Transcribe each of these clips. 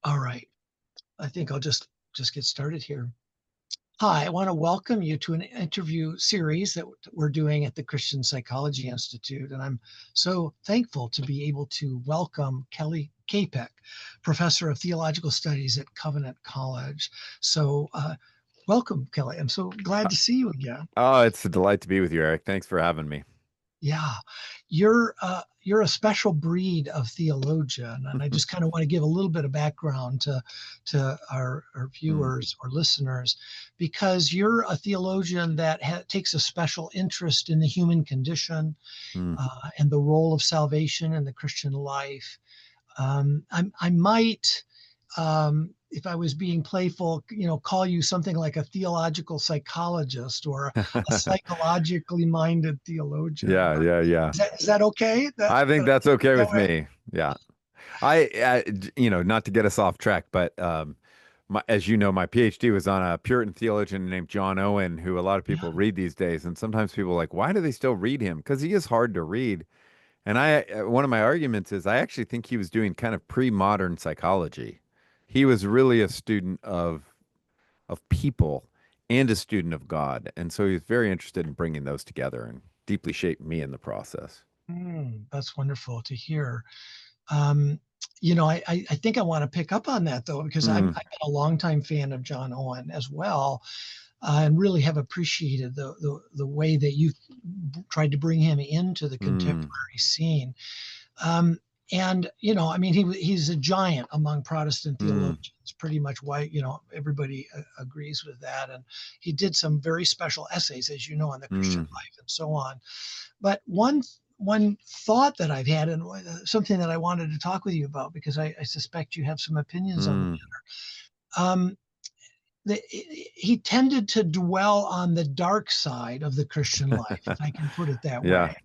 All right. I think I'll just get started here. Hi, I want to welcome you to an interview series that we're doing at the Christian Psychology Institute. And I'm so thankful to be able to welcome Kelly Kapic, professor of theological studies at Covenant College. So welcome, Kelly. I'm so glad to see you again. Oh, it's a delight to be with you, Eric. Thanks for having me. Yeah, you're a special breed of theologian, and I just kind of want to give a little bit of background to our Mm, viewers or listeners, because you're a theologian that takes a special interest in the human condition mm. and the role of salvation in the Christian life. I might, if I was being playful, call you something like a theological psychologist or a psychologically minded theologian. Yeah, yeah, yeah. Is that okay? That, I think that that's okay that with way? me. Yeah. Not to get us off track, but as you know, my PhD was on a Puritan theologian named John Owen, who a lot of people Yeah. read these days. And sometimes people are like, why do they still read him? Because he is hard to read. And one of my arguments is I actually think he was doing kind of pre-modern psychology. He was really a student of people and a student of God. And so he's very interested in bringing those together and deeply shaped me in the process. That's wonderful to hear. Um, I think I want to pick up on that though, because Mm, I've been a longtime fan of John Owen as well, and really have appreciated the way that you tried to bring him into the mm, contemporary scene. Um, and I mean, he's a giant among Protestant mm, theologians. Pretty much why everybody agrees with that. And he did some very special essays, as you know, on the Christian mm, life and so on. But one thought that I've had, and something that I wanted to talk with you about, because I suspect you have some opinions on the mm. matter. He tended to dwell on the dark side of the Christian life, if I can put it that Yeah. way.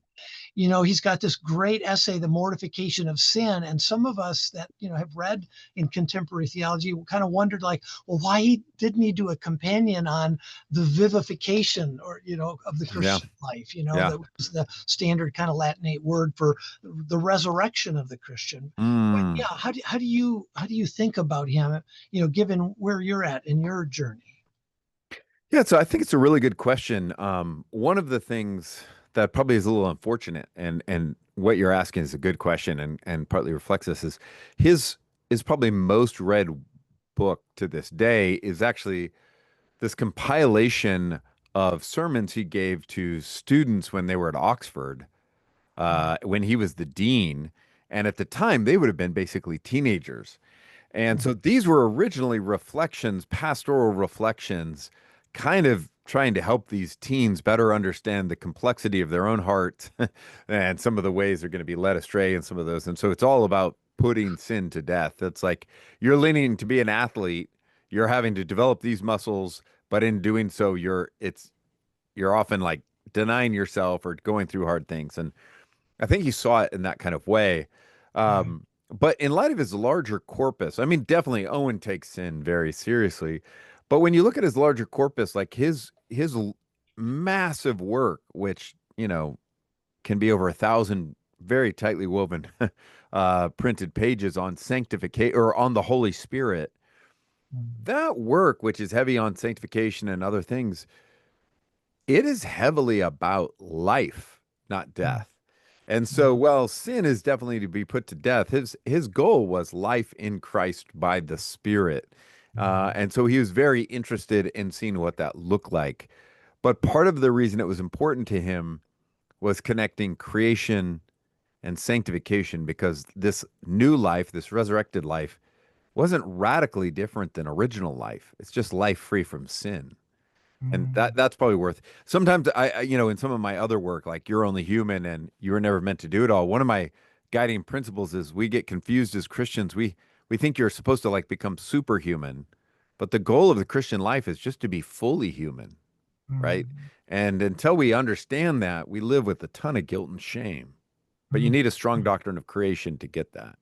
He's got this great essay, The Mortification of Sin. And some of us that, have read in contemporary theology kind of wondered, like, well, why didn't he do a companion on the vivification or, of the Yeah. Christian life? Yeah. That was the standard kind of Latinate word for the resurrection of the Christian. But Mm. yeah, how do you think about him, given where you're at in your journey? Yeah, so I think it's a really good question. One of the things that probably is a little unfortunate, and what you're asking is a good question, and partly reflects this, is his is probably most read book to this day is actually this compilation of sermons he gave to students when they were at Oxford, when he was the dean, and at the time they would have been basically teenagers. And so these were originally reflections, pastoral reflections, kind of trying to help these teens better understand the complexity of their own heart and some of the ways they're going to be led astray in some of those. And so it's all about putting sin to death. It's like you're leaning to be an athlete, you're having to develop these muscles, but in doing so, you're often like denying yourself or going through hard things. And I think he saw it in that kind of way. Right. But in light of his larger corpus, I mean, definitely Owen takes sin very seriously. But when you look at his larger corpus, like his massive work, which, can be over 1,000 very tightly woven printed pages on sanctification or on the Holy Spirit, that work, which is heavy on sanctification and other things, it is heavily about life, not death. And so, while sin is definitely to be put to death, his goal was life in Christ by the Spirit. And so he was very interested in seeing what that looked like. But part of the reason it was important to him was connecting creation and sanctification, because this new life, this resurrected life, wasn't radically different than original life. It's just life free from sin. And that's probably worth. Sometimes in some of my other work, like You're Only Human and You Were Never Meant to Do It All, one of my guiding principles is we get confused as Christians. We think you're supposed to like become superhuman, but the goal of the Christian life is just to be fully human, right? And until we understand that, we live with a ton of guilt and shame. But you need a strong doctrine of creation to get that.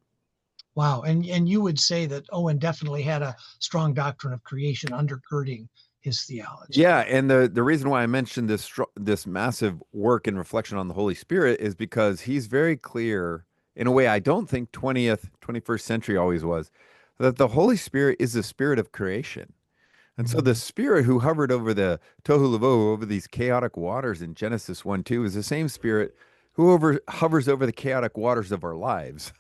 Wow. And you would say that Owen definitely had a strong doctrine of creation undergirding his Yeah, theology. and the reason why I mentioned this massive work and reflection on the Holy Spirit is because he's very clear in a way I don't think 20th, 21st century always was. that the Holy Spirit is the spirit of creation. And so the Mm. spirit who hovered over the tohu lavohu, over these chaotic waters in Genesis 1 2, is the same spirit who hovers over the chaotic waters of our lives.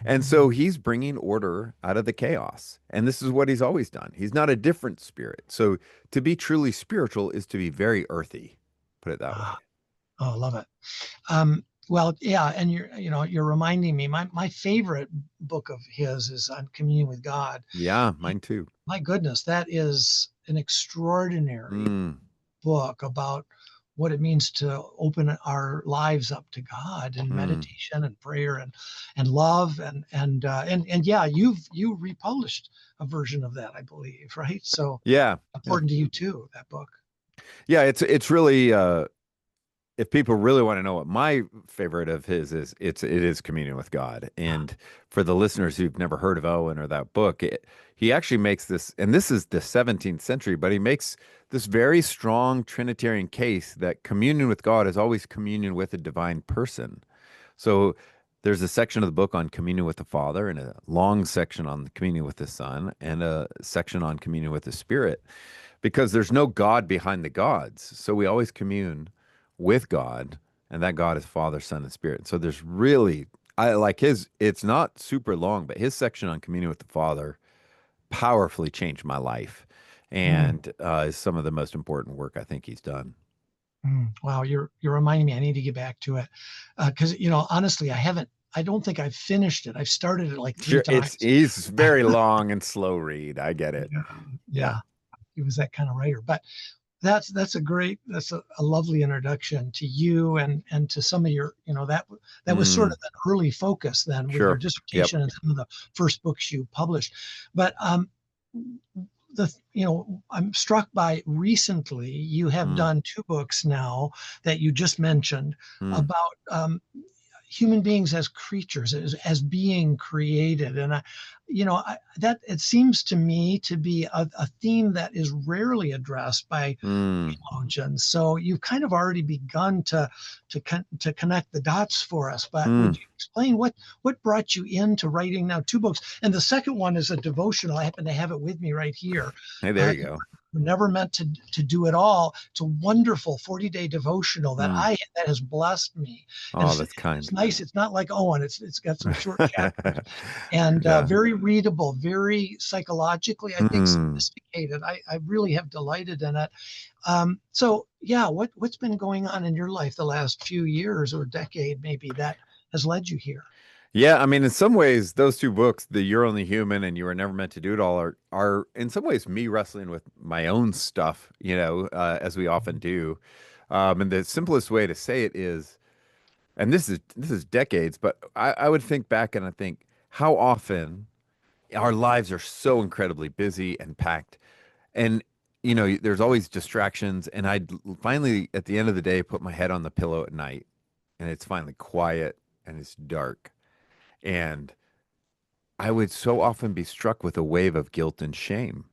And so Mm. he's bringing order out of the chaos. And this is what he's always done. He's not a different spirit. So to be truly spiritual is to be very earthy, put it that way. Ah, oh, love it. Well, yeah, and you're reminding me. My favorite book of his is on communion with God. Yeah, mine too. My goodness, that is an extraordinary Mm, book about what it means to open our lives up to God and mm. meditation and prayer and love and yeah, you republished a version of that, I believe, right? So Yeah. Yeah. important to you too, that book. Yeah, it's really if people really want to know what my favorite of his is, it is Communion with God. And for the listeners who've never heard of Owen or that book, he actually makes this, and this is the 17th century, but he makes this very strong Trinitarian case that communion with God is always communion with a divine person. So there's a section of the book on communion with the Father, and a long section on communion with the Son, and a section on communion with the Spirit, because there's no God behind the gods. So we always commune with God, and that God is Father, Son, and Spirit. So there's really, I like his, it's not super long, but his section on communion with the Father powerfully changed my life, Mm, and is some of the most important work I think he's done. wow, you're reminding me. I need to get back to it because honestly, I don't think I've finished it. I've started it like three Sure, times. he's very long and slow read. I get it. Yeah, Yeah. yeah, he was that kind of writer. But that's a lovely introduction to you and to some of your that was sort Mm, of an early focus then with your sure. Yep. dissertation and some of the first books you published. But I'm struck by recently you have Mm, done two books now that you just mentioned mm, about human beings as creatures, as being created. And that it seems to me to be a theme that is rarely addressed by mm, theologians. So you've kind of already begun to connect the dots for us. But mm. would you explain what brought you into writing now two books? And the second one is a devotional. I happen to have it with me right here. Hey, there you You go. were never meant to do it all. It's a wonderful 40-day devotional Mm. that has blessed me. And Oh, that's it's kind. nice. It's not like Owen. It's got some short chapters and Yeah. very readable, very psychologically, I think, Mm. sophisticated. I really have delighted in it. So yeah, what's been going on in your life the last few years or decade maybe that has led you here? Yeah, I mean, in some ways, those two books, the You're Only Human and You Were Never Meant to Do It All, are in some ways me wrestling with my own stuff, as we often do. And the simplest way to say it is, and this is decades, but I would think back and I think how often our lives are so incredibly busy and packed, and there's always distractions, and I'd finally at the end of the day put my head on the pillow at night, and it's finally quiet and it's dark. And I would so often be struck with a wave of guilt and shame.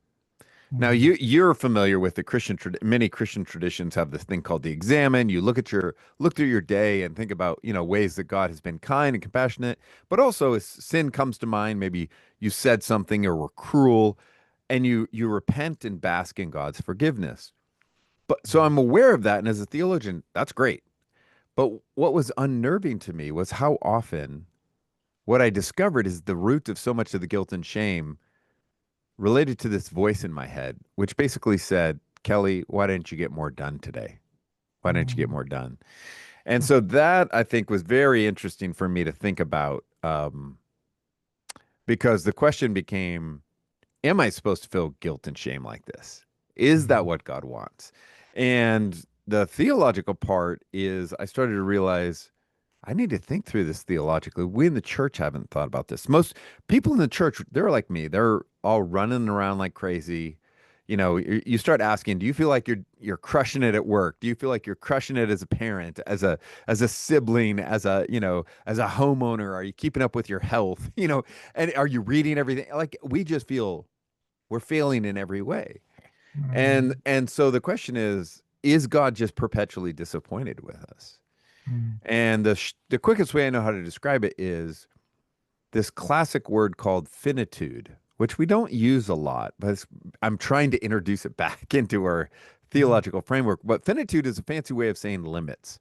Now Mm, you're familiar with the many Christian traditions have this thing called the examine. You look through your day and think about, ways that God has been kind and compassionate, but also as sin comes to mind, maybe you said something or were cruel, and you repent and bask in God's forgiveness. But so I'm aware of that, and as a theologian, that's great. But what was unnerving to me was how often what I discovered is the root of so much of the guilt and shame related to this voice in my head, which basically said, Kelly, why didn't you get more done today? Why didn't you get mm, more done? And so that I think was very interesting for me to think about, because the question became, am I supposed to feel guilt and shame like this? Is that mm, what God wants? And the theological part is I started to realize I need to think through this theologically. We in the church haven't thought about this. Most people in the church, they're like me. They're all running around like crazy. You start asking, do you feel like you're crushing it at work? Do you feel like you're crushing it as a parent, as a sibling, as a homeowner? Are you keeping up with your health? And are you reading everything? Like we just feel we're failing in every way. mm, And so the question is God just perpetually disappointed with us? mm, And the quickest way I know how to describe it is this classic word called finitude, which we don't use a lot, but I'm trying to introduce it back into our Mhm. theological framework. But finitude is a fancy way of saying limits.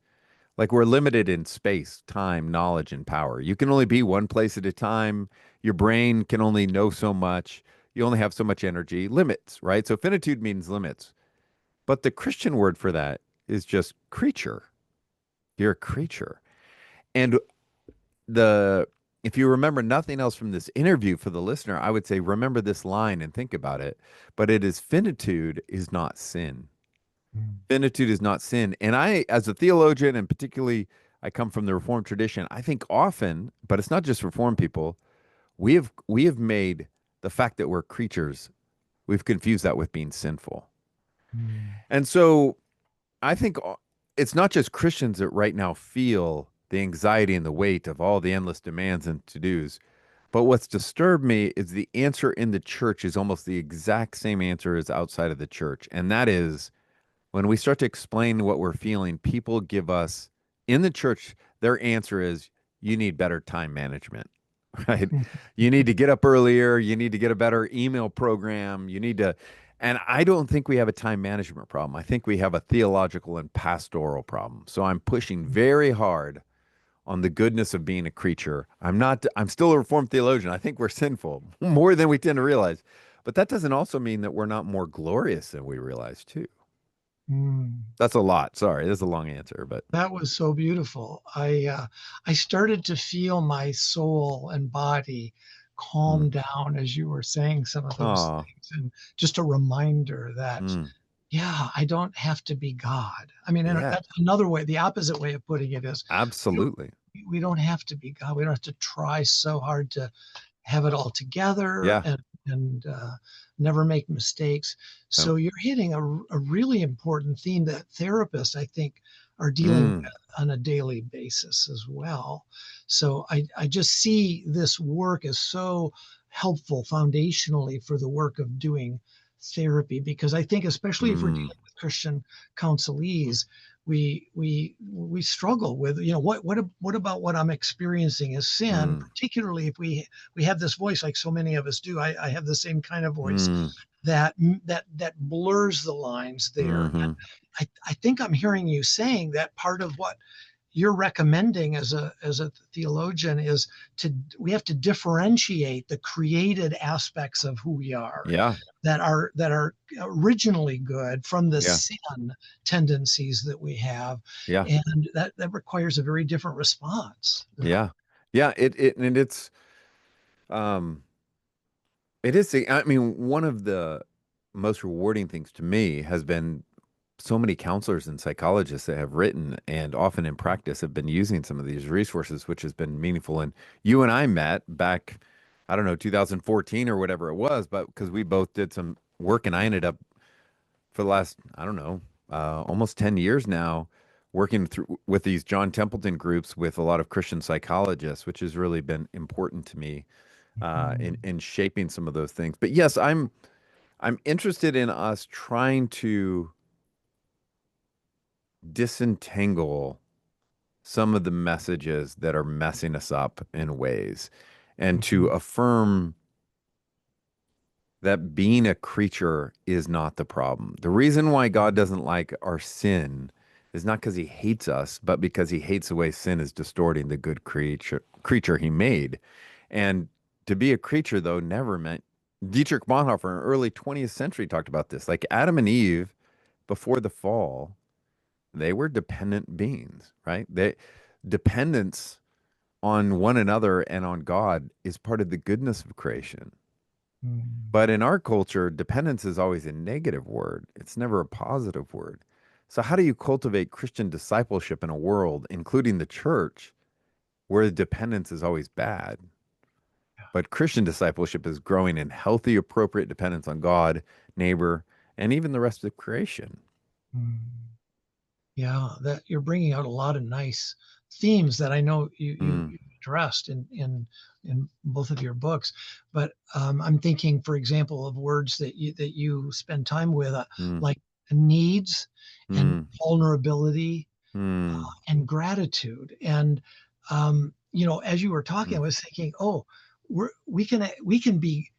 Like we're limited in space, time, knowledge, and power. You can only be one place at a time. Your brain can only know so much. You only have so much energy. Limits, right? So finitude means limits. But the Christian word for that is just creature. You're a creature. And the if you remember nothing else from this interview for the listener, I would say remember this line and think about it. But it is finitude is not sin. Mhm. Finitude is not sin. And I, as a theologian, and particularly I come from the Reformed tradition, I think often, but it's not just Reformed people, we have made the fact that we're creatures, we've confused that with being sinful. Mhm. And so I think it's not just Christians that right now feel the anxiety and the weight of all the endless demands and to-dos. But what's disturbed me is the answer in the church is almost the exact same answer as outside of the church. And that is when we start to explain what we're feeling, people give us in the church, their answer is you need better time management, right? You need to get up earlier. You need to get a better email program. You need to, and I don't think we have a time management problem. I think we have a theological and pastoral problem. So I'm pushing very hard on the goodness of being a creature. I'm still a Reformed theologian. I think we're sinful more than we tend to realize. But that doesn't also mean that we're not more glorious than we realize, too. Mhm. That's a lot. Sorry, that's a long answer, but That was so beautiful. I started to feel my soul and body calm mm, down as you were saying some of those aw, things, and just a reminder that mm, yeah, I don't have to be God. I mean, and yeah, that's another way. The opposite way of putting it is we don't, absolutely. we don't have to be God. We don't have to try so hard to have it all together Yeah, and never make mistakes. no, So you're hitting a really important theme that therapists, I think, are dealing with mm, on a daily basis as well. So I just see this work as so helpful foundationally for the work of doing therapy because I think especially if we're mm, dealing with Christian counselees, we struggle with what about what I'm experiencing as sin, mm, particularly if we have this voice like so many of us do. I have the same kind of voice mm, that blurs the lines there. mm-hmm. I think I'm hearing you saying that part of what you're recommending as a theologian is to we have to differentiate the created aspects of who we are Yeah, that are originally good from the yeah, sin tendencies that we have, yeah, and that requires a very different response. yeah, yeah. Um, it is. I mean, one of the most rewarding things to me has been so many counselors and psychologists that have written and often in practice have been using some of these resources, which has been meaningful. And you and I met back, I don't know, 2014 or whatever it was, but because we both did some work and I ended up for the last, I don't know, almost 10 years now, working through with these John Templeton groups with a lot of Christian psychologists, which has really been important to me in shaping some of those things. But yes, I'm interested in us trying to disentangle some of the messages that are messing us up in ways and to Mhm. affirm that being a creature is not the problem. The reason why God doesn't like our sin is not because he hates us, but because he hates the way sin is distorting the good creature he made. And to be a creature, though, never meant Dietrich Bonhoeffer in early 20th century talked about this. Like Adam and Eve before the fall, they were dependent beings, right? They dependence on one another and on God is part of the goodness of creation. But in our culture, dependence is always a negative word. It's never a positive word. So how do you cultivate Christian discipleship in a world, including the church, where dependence is always bad? But Christian discipleship is growing in healthy, appropriate dependence on God, neighbor, and even the rest of creation. Mm. Yeah, that you're bringing out a lot of nice themes that I know Mm, you addressed in both of your books. But I'm thinking, for example, of words that you spend time with, mm, like needs and mm, vulnerability mm, and gratitude. And as you were talking, mm, I was thinking, oh, we can be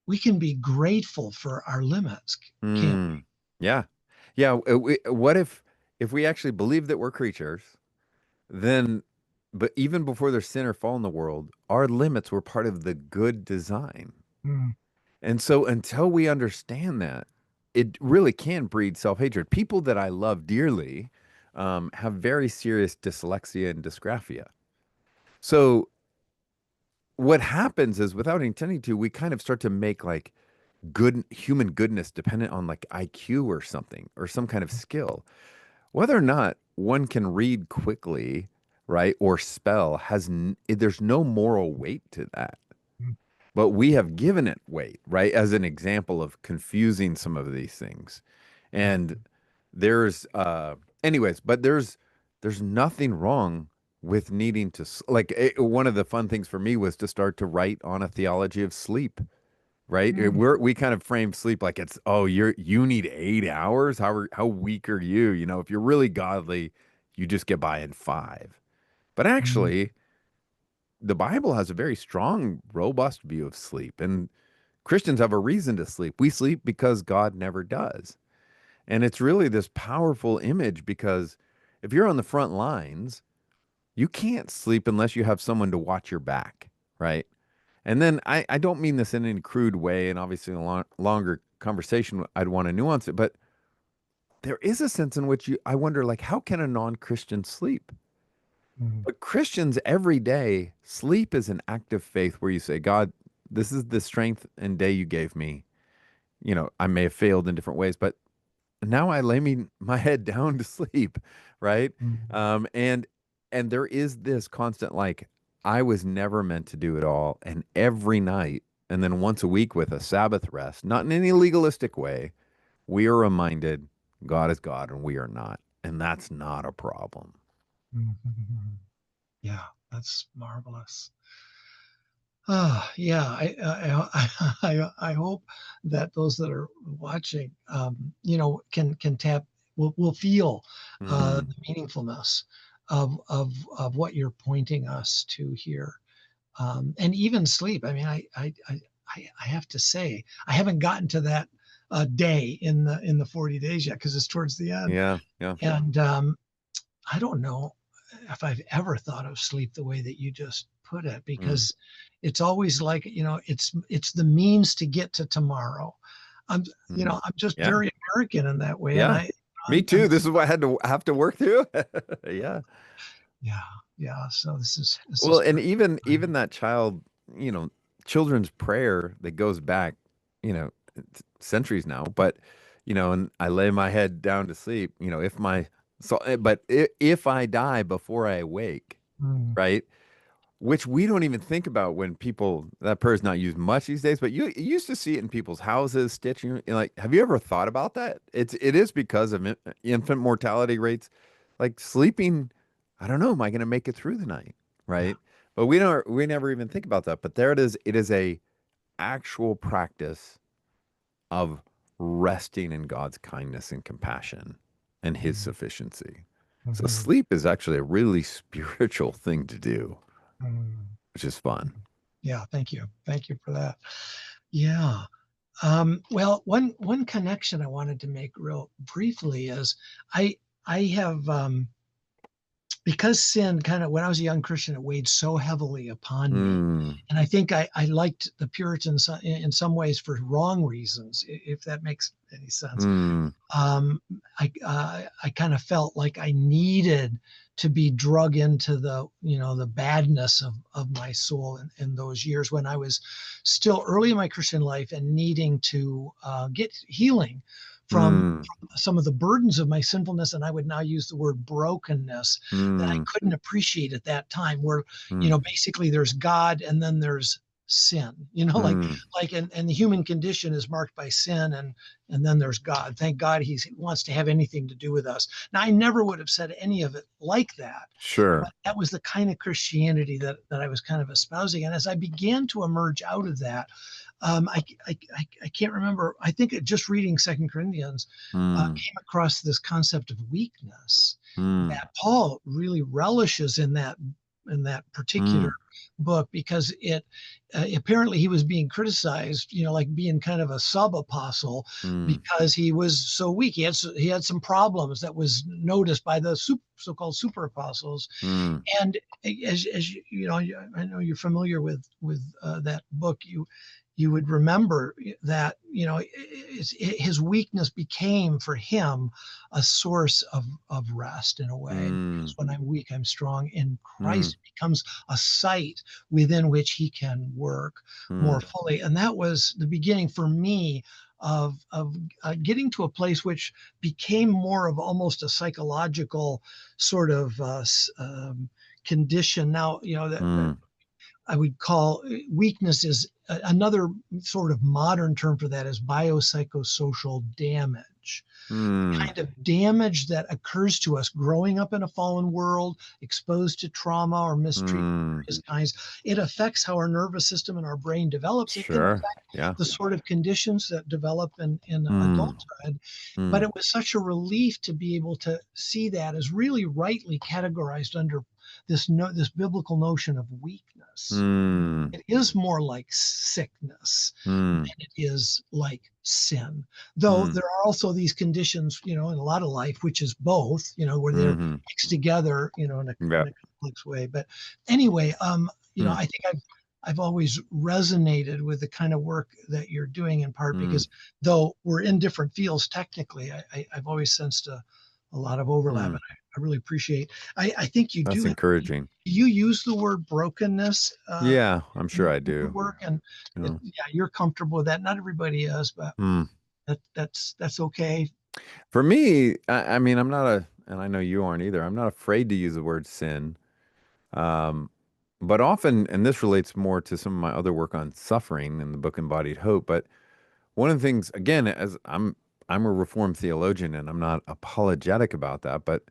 we can be grateful for our limits, can't Mm. Yeah. Yeah. What if we actually believe that we're creatures, then, but even before there's sin or fall in the world, our limits were part of the good design. we? Mm, And so until we understand that, it really can breed self-hatred. People that I love dearly have very serious dyslexia and dysgraphia. So what happens is without intending to, we kind of start to make like good human goodness dependent on like IQ or something or some kind of skill. Whether or not one can read quickly, right, or spell there's no moral weight to that. mm, But we have given it weight, right, as an example of confusing some of these things. And mm, there's anyways, but there's nothing wrong with needing to one of the fun things for me was to start to write on a theology of sleep, right? mm, We kind of frame sleep like it's, oh, you need 8 hours. How weak are you? You know, if you're really godly, you just get by in 5. But mm, actually, the Bible has a very strong, robust view of sleep, and Christians have a reason to sleep. We sleep because God never does. And it's really this powerful image because if you're on the front lines, you can't sleep unless you have someone to watch your back, right? And then I don't mean this in any crude way, and obviously in a longer conversation, I'd want to nuance it, but there is a sense in which I wonder, like, how can a non-Christian sleep? mm, But Christians every day, sleep is an act of faith where you say, God, this is the strength and day you gave me. You know, I may have failed in different ways, but now I lay my head down to sleep, right? mm, And there is this constant like I was never meant to do it all, and every night, and then once a week with a Sabbath rest, not in any legalistic way, we are reminded God is God and we are not, and that's not a problem. mm, mm. Yeah, that's marvelous. Yeah, I hope that those that are watching, can tap, will feel Mm, the meaningfulness of what you're pointing us to here, and even sleep. I mean, I have to say, I haven't gotten to that day in the 40 days yet because it's towards the end, yeah, yeah. and I don't know if I've ever thought of sleep the way that you just put it, Mm, because it's always like, it's the means to get to tomorrow. I'm, mm. I'm just Yeah, very American in that way, and yeah. Me I'm too. This is what I had to have to work through. Yeah. yeah, yeah. So this Well, is and great. even that child, you know, children's prayer that goes back, you know, centuries now, but and I lay my head down to sleep, if my but if I die before I wake, Mm, right? Which we don't even think about when people that prayer is not used much these days, but you used to see it in people's houses, stitching. Like, have you ever thought about that? It is because of infant mortality rates. Like sleeping, I don't know, am I going to make it through the night? yeah. Right. But we never even think about that. But there it is. It is a actual practice of resting in God's kindness and compassion and his Mm, sufficiency. So mhm, sleep is actually a really spiritual thing to do, mm. which is fun. Yeah, thank you for that. Yeah. Well, one connection I wanted to make real briefly is I I have, because sin kind of, when I was a young Christian, it weighed so heavily upon me. Mm, And I think I liked the Puritans in some ways for wrong reasons, if that makes any sense. mm, I kind of felt like I needed to be drug into the badness of my soul in those years when I was still early in my Christian life and needing to get healing from mm, some of the burdens of my sinfulness. And I would now use the word brokenness that I mm, couldn't appreciate at that time, where mm, basically there's God and then there's sin, mm. and the human condition is marked by sin, and then there's God. Thank God he wants to have anything to do with us. Now, I never would have said any of it like that, but Sure. that was the kind of Christianity that I was kind of espousing. And as I began to emerge out of that, I can't remember. I think just reading Second Corinthians Mm, came across this concept of weakness mm, that Paul really relishes in that in that particular Mm, book because it apparently he was being criticized, like being kind of a sub apostle mm, because he was so weak. He had some problems that was noticed by the so-called super apostles. mm, And as I know you're familiar with that book. You would remember that his weakness became for him a source of rest in a way. mm, Because when I'm weak, I'm strong in mm, Christ. It becomes a site within which he can work more mm, fully. And that was the beginning for me of getting to a place which became more of almost a psychological sort of condition. Now, that mm, I would call weakness is another sort of modern term for that is biopsychosocial damage. mm, Kind of damage that occurs to us growing up in a fallen world, exposed to trauma or mistreatment of mm. various kinds. It affects how our nervous system and our brain develops. It can Sure. affect Yeah. the sort of conditions that develop in Mm, adulthood. But mm, it was such a relief to be able to see that as really rightly categorized under this biblical notion of weakness. mm, It is more like sickness mm, than it is like sin. Though mm, there are also these conditions, in a lot of life, which is both, where they're mhm. mixed together, Yeah. in a complex way. But anyway, Mm, I think I've always resonated with the kind of work that you're doing in part mm, because though we're in different fields technically, I've always sensed a lot of overlap, mm. and I really appreciate. I think you That's do. encouraging. You use the word brokenness Yeah, I'm sure I in your do. work, and Yeah. yeah, you're comfortable with that. Not everybody is, but Mm. that's okay. For me, I mean, I'm not and I know you aren't either. I'm not afraid to use the word sin. Um, but often, and this relates more to some of my other work on suffering in the book Embodied Hope, but one of the things, again, as I'm a Reformed theologian and I'm not apologetic about that, but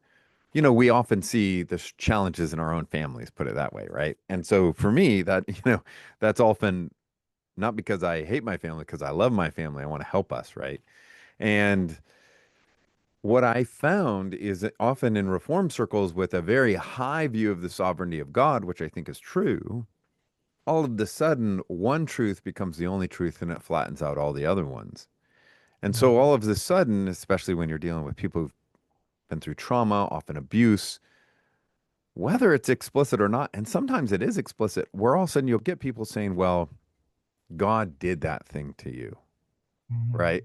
we often see the challenges in our own families, put it that way, right? And so for me, that, that's often not because I hate my family, because I love my family. I want to help us, right? And what I found is that often in Reform circles with a very high view of the sovereignty of God, which I think is true, all of the sudden one truth becomes the only truth and it flattens out all the other ones. And so Mhm, all of the sudden, especially when you're dealing with people who've been through trauma, often abuse, whether it's explicit or not, and sometimes it is explicit, where all of a sudden you'll get people saying, well, God did that thing to you, mhm, right?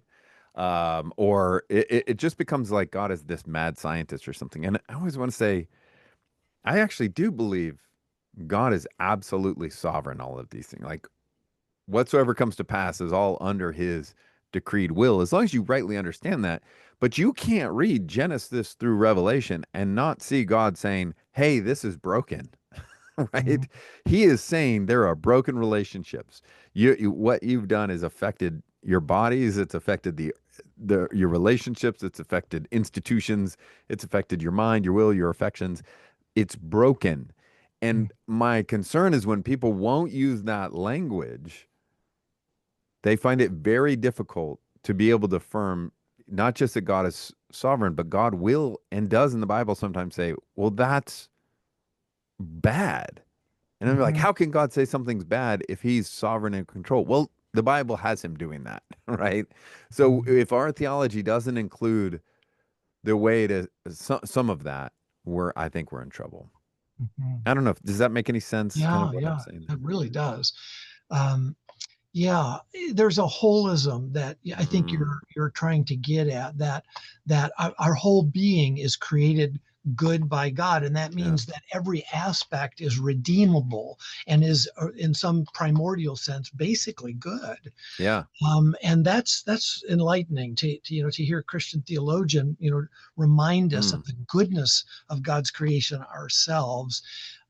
Or it just becomes like God is this mad scientist or something. And I always want to say, I actually do believe God is absolutely sovereign, all of these things. Like whatsoever comes to pass is all under his decreed will, as long as you rightly understand that. But you can't read Genesis through Revelation and not see God saying, hey, this is broken. mhm, Right? He is saying there are broken relationships. What you've done is affected your bodies, it's affected the your relationships, it's affected institutions, it's affected your mind, your will, your affections. It's broken. mhm, And my concern is when people won't use that language, they find it very difficult to be able to affirm not just that God is sovereign, but God will and does in the Bible sometimes say, well, that's bad. And I'm like, mhm, how can God say something's bad if he's sovereign and control? Well, the Bible has him doing that, right? So mhm, if our theology doesn't include the way to some of that, I think we're in trouble. mhm. I don't know if does that make any sense, kind of Yeah, what I'm yeah, saying it there? really does. Um, yeah, there's a holism that I think Mm, you're trying to get at that our whole being is created good by God, and that yeah. means that every aspect is redeemable and is in some primordial sense basically good. Yeah. And that's enlightening to hear a Christian theologian remind us Mm. of the goodness of God's creation ourselves.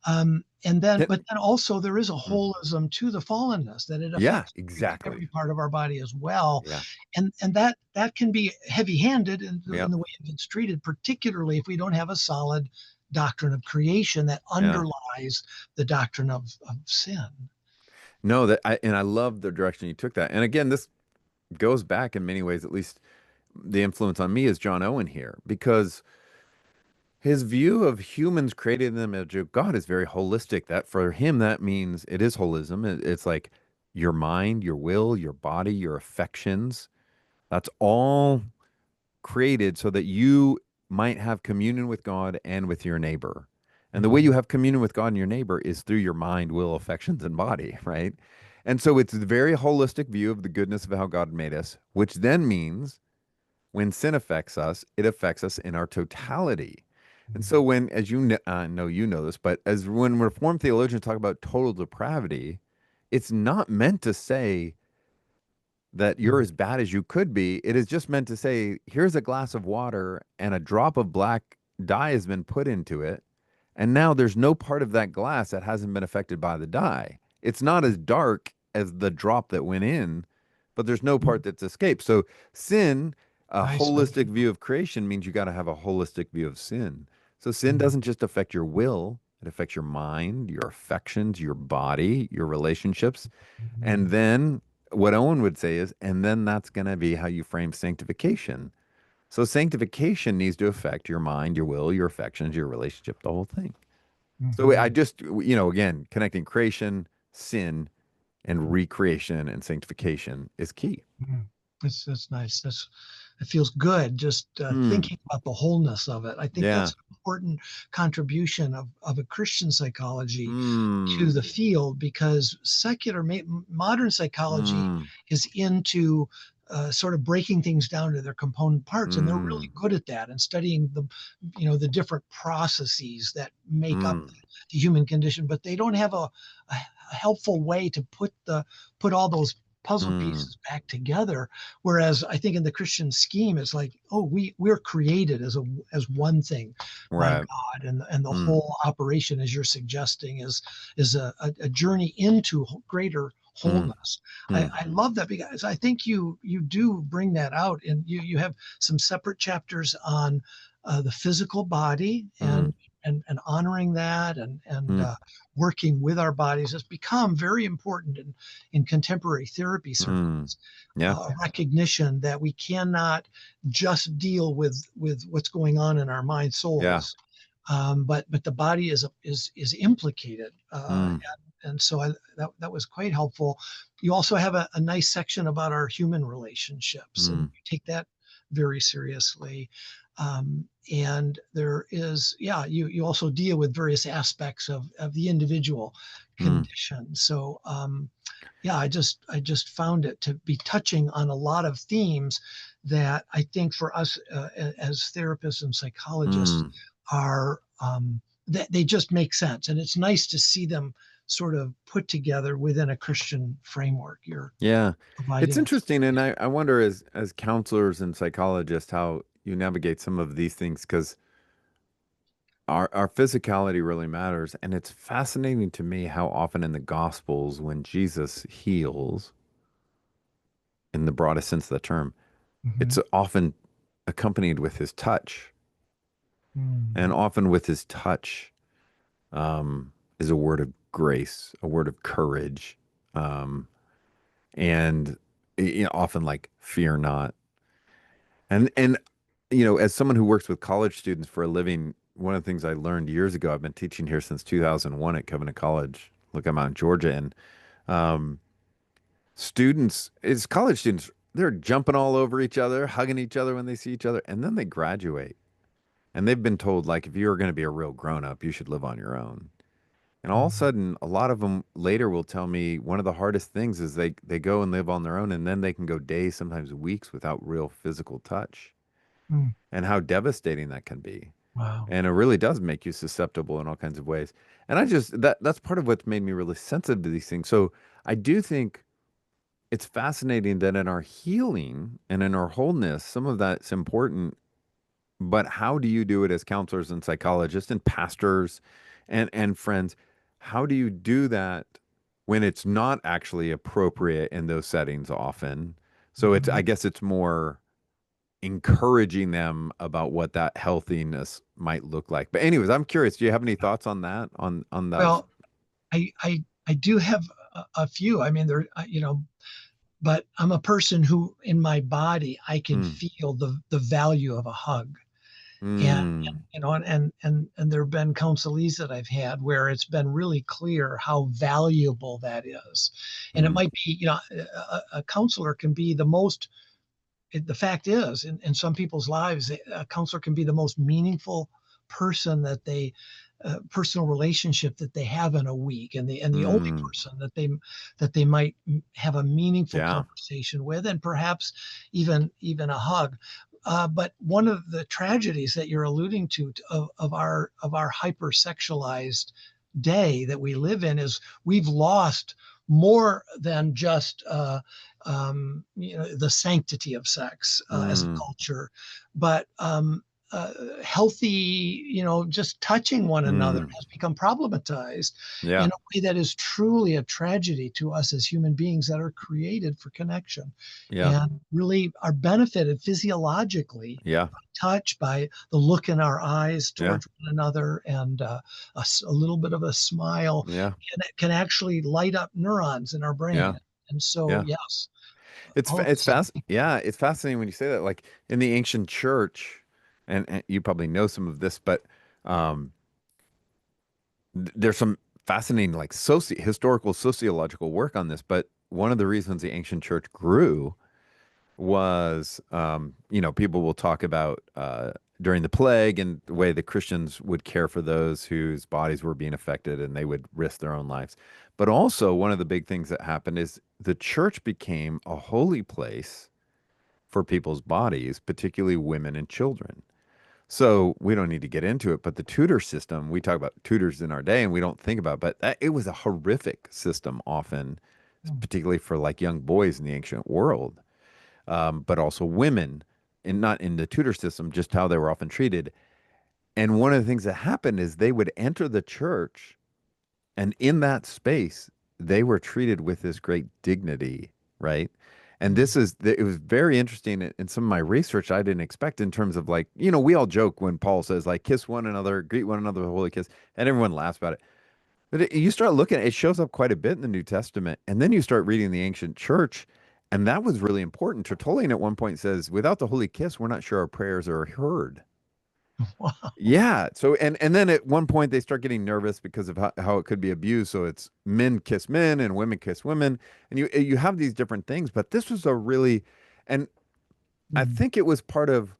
Yeah. But then also there is a Mm. holism to the fallenness that it Yeah, affects exactly. every part of our body as well, Yeah. and that can be heavy-handed Yeah. in the way it's treated, particularly if we don't have a solid doctrine of creation that Yeah. underlies the doctrine of sin. No, and I love the direction you took that. And again, this goes back in many ways, at least the influence on me is John Owen here, because his view of humans created in the image of God is very holistic. That for him, that means it is holism. It's like your mind, your will, your body, your affections. That's all created so that you might have communion with God and with your neighbor. And the way you Mhm. have communion with God and your neighbor is through your mind, will, affections, and body, right? And so it's a very holistic view of the goodness of how God made us, which then means when sin affects us, it affects us in our totality. And so when, as you know, you know this, but as when Reformed theologians talk about total depravity, it's not meant to say that you're Mhm. as bad as you could be. It is just meant to say, here's a glass of water and a drop of black dye has been put into it. And now there's no part of that glass that hasn't been affected by the dye. It's not as dark as the drop that went in, but there's no part Mhm. that's escaped. So sin, a Nice metaphor. holistic view of creation means you got to have a holistic view of sin. So sin Mhm. doesn't just affect your will, it affects your mind, your affections, your body, your relationships. And Mhm. then what Owen would say is, and then that's going to be how you frame sanctification. So sanctification needs to affect your mind, your will, your affections, your relationship, the whole thing. So I Mhm. just, again, connecting creation, sin, and recreation and sanctification is key. Mhm. That's nice. It feels good just Hmm. thinking about the wholeness of it. I think Yeah. that's an important contribution of a Christian psychology to Hmm. the field because modern psychology Hmm. is into sort of breaking things down to their component parts, and they're really Hmm. good at that and studying the different processes that make up Hmm. the human condition. But they don't have a helpful way to put all those puzzle Hmm. pieces back together. Whereas I think in the Christian scheme, it's like, oh, we're created as one thing by Right. God, and the Hmm. whole operation, as you're suggesting, is a journey into greater Hmm. wholeness. Hmm. I love that because I think you do bring that out, and you have some separate chapters on the physical body Hmm. and honoring that and Hmm. working with our bodies has become very important in contemporary therapy Hmm. circles. Yeah. A recognition that we cannot just deal with what's going on in our mind Yeah. souls, but the body is implicated, Hmm. and so that was quite helpful. You also have a nice section about our human relationships, and Hmm. you take that very seriously. And there is, yeah, you also deal with various aspects of the individual Hmm. condition. So yeah, I just found it to be touching on a lot of themes that I think for us as therapists and psychologists Hmm. are that they just make sense, and it's nice to see them sort of put together within a Christian framework you're Yeah. It's providing us. interesting, and I wonder as counselors and psychologists how you navigate some of these things because our physicality really matters. And it's fascinating to me how often in the Gospels, when Jesus heals, in the broadest sense of the term, it's Mhm. often accompanied with his touch. And Mm. often with his touch is a word of grace, a word of courage, um, and often like fear not. And as someone who works with college students for a living, one of the things I learned years ago, I've been teaching here since 2001 at Covenant College. Look, I'm out in Georgia, and um, college students, they're jumping all over each other, hugging each other when they see each other, and then they graduate, and they've been told like, if you're going to be a real grown up, you should live on your own. And all of a Mm. sudden, a lot of them later will tell me one of the hardest things is they go and live on their own, and then they can go days, sometimes weeks, without real physical touch, Mm. and how devastating that can be. Wow. And it really does make you susceptible in all kinds of ways. And I just that's part of what's made me really sensitive to these things. So I do think it's fascinating that in our healing and in our wholeness, some of that's important. But how do you do it as counselors and psychologists and pastors and friends? How do you do that when it's not actually appropriate in those settings often? So I Mhm. guess it's more encouraging them about what that healthiness might look like. But anyways, I'm curious, do you have any thoughts on that on that? Well, I do have a few. I mean, but I'm a person who, in my body, I can Hmm. feel the value of a hug. And, Mm. and there have been counselees that I've had where it's been really clear how valuable that is. And it Mm. might be, a counselor can be the fact is, in some people's lives, a counselor can be the most meaningful person personal relationship that they have in a week, and the only Mm. person that they might have a meaningful Yeah. conversation with, and perhaps even a hug. But one of the tragedies that you're alluding to of our hypersexualized day that we live in is we've lost more than just the sanctity of sex as a Mm. culture, but healthy, just touching one another Mm. has become problematized in Yeah. a way that is truly a tragedy to us as human beings that are created for connection Yeah. and really are benefited physiologically Yeah. by touch, by the look in our eyes Yeah. towards one another, and a little bit of a smile Yeah. can actually light up neurons in our Yeah. brain. And so, Yeah. yes, It's all of it's this is fast. Yeah, it's fascinating when you say that. Like in the ancient church, and you probably know some of this, but um, there's some fascinating like historical sociological work on this. But one of the reasons the ancient church grew was, people will talk about during the plague and the way the Christians would care for those whose bodies were being affected and they would risk their own lives. But also, one of the big things that happened is the church became a holy place for people's bodies, particularly women and children. So we don't need to get into it, but the tutor system, we talk about tutors in our day and we don't think about, but it was a horrific system often, particularly for like young boys in the ancient world, but also women, and not in the tutor system, just how they were often treated. And one of the things that happened is they would enter the church, and in that space, they were treated with this great dignity, right? And it was very interesting in some of my research I didn't expect in terms of like, we all joke when Paul says like kiss one another, greet one another with a holy kiss, and everyone laughs about it. But you start looking, it shows up quite a bit in the New Testament. And then you start reading the ancient church, and that was really important. Tertullian at one point says, without the holy kiss, we're not sure our prayers are heard. wow. Yeah. So and then at one point they start getting nervous because of how it could be abused. So it's men kiss men and women kiss women, and you have these different things. But this was a really, and I Mm, think it was part of.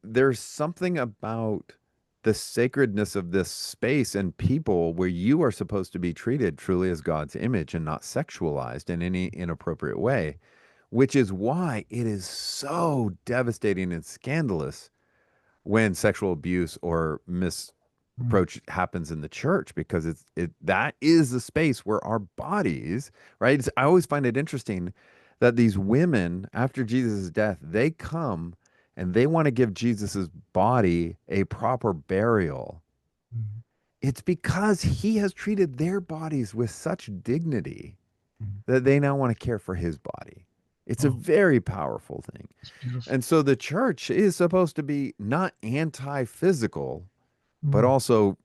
There's something about the sacredness of this space and people where you are supposed to be treated truly as God's image and not sexualized in any inappropriate way, which is why it is so devastating and scandalous when sexual abuse or mm, misapproach happens in the church, because that is the space where our bodies, right? I always find it interesting that these women after Jesus' death, they come and they want to give Jesus's body a proper burial. mm, It's because he has treated their bodies with such dignity mm. that they now want to care for his body. It's a Oh, very powerful thing. it's beautiful. And so the church is supposed to be not anti-physical, but Mm, also,